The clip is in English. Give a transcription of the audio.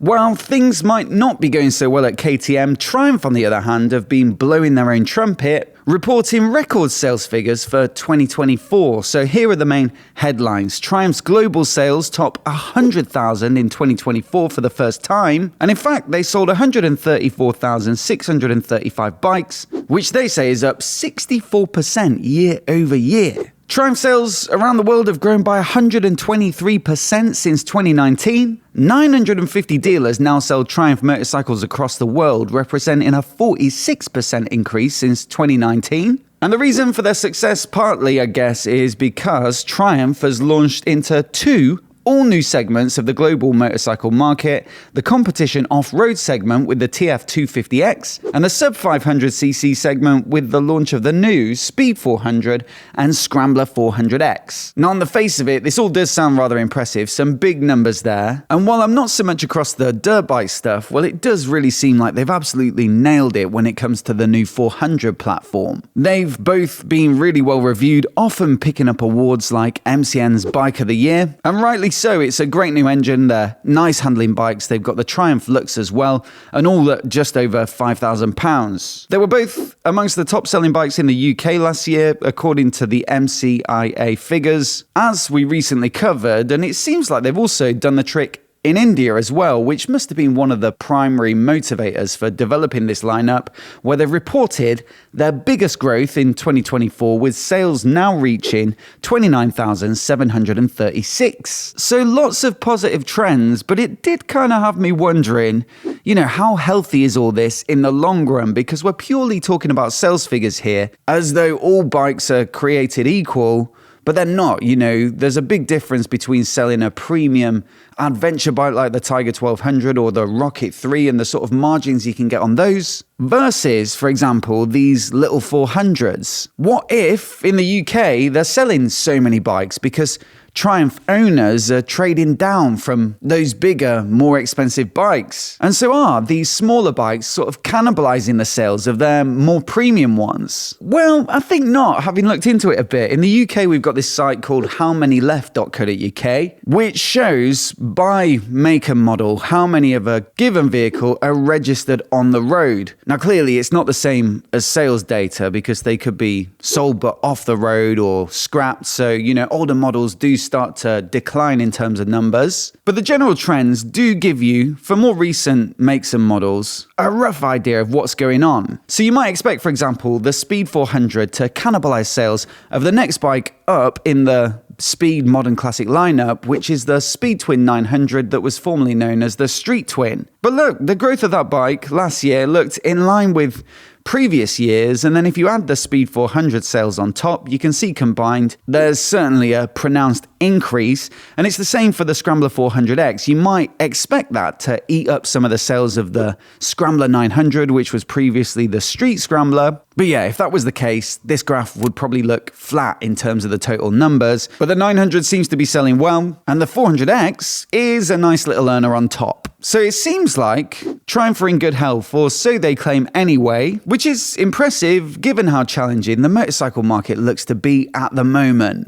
While things might not be going so well at KTM, Triumph on the other hand have been blowing their own trumpet, reporting record sales figures for 2024. So here are the main headlines. Triumph's global sales top 100,000 in 2024 for the first time. And in fact, they sold 134,635 bikes, which they say is up 64% year over year. Triumph sales around the world have grown by 123% since 2019. 950 dealers now sell Triumph motorcycles across the world, representing a 46% increase since 2019. And the reason for their success, partly, I guess, is because Triumph has launched into two all-new segments of the global motorcycle market: the competition off-road segment with the TF250X and the sub-500cc segment with the launch of the new Speed 400 and Scrambler 400X. Now, on the face of it, this all does sound rather impressive, some big numbers there. And while I'm not so much across the dirt bike stuff, well, it does really seem like they've absolutely nailed it when it comes to the new 400 platform. They've both been really well reviewed, often picking up awards like MCN's Bike of the Year, and rightly so. It's a great new engine, they're nice handling bikes, they've got the Triumph looks as well, and all at just over £5,000. They were both amongst the top selling bikes in the UK last year, according to the MCIA figures, as we recently covered, and it seems like they've also done the trick in India as well, which must have been one of the primary motivators for developing this lineup, where they've reported their biggest growth in 2024, with sales now reaching 29,736. So lots of positive trends, but it did kind of have me wondering, how healthy is all this in the long run? Because we're purely talking about sales figures here, as though all bikes are created equal. But they're not, there's a big difference between selling a premium adventure bike like the Tiger 1200 or the Rocket 3 and the sort of margins you can get on those, versus, for example, these little 400s. What if, in the UK, they're selling so many bikes because Triumph owners are trading down from those bigger, more expensive bikes? And so are these smaller bikes sort of cannibalizing the sales of their more premium ones? Well, I think not, having looked into it a bit. In the UK, we've got this site called howmanyleft.co.uk, which shows by make and model how many of a given vehicle are registered on the road. Now, clearly, it's not the same as sales data because they could be sold but off the road or scrapped. So, older models do start to decline in terms of numbers. But the general trends do give you, for more recent makes and models, a rough idea of what's going on. So you might expect, for example, the Speed 400 to cannibalize sales of the next bike up in the Speed Modern Classic lineup, which is the Speed Twin 900 that was formerly known as the Street Twin. But look, the growth of that bike last year looked in line with previous years, and then if you add the Speed 400 sales on top, you can see combined there's certainly a pronounced increase, and it's the same for the Scrambler 400X. You might expect that to eat up some of the sales of the Scrambler 900, which was previously the Street Scrambler. But yeah, if that was the case, this graph would probably look flat in terms of the total numbers, but the 900 seems to be selling well, and the 400X is a nice little earner on top. So it seems like Triumph are in good health, or so they claim anyway, which is impressive given how challenging the motorcycle market looks to be at the moment.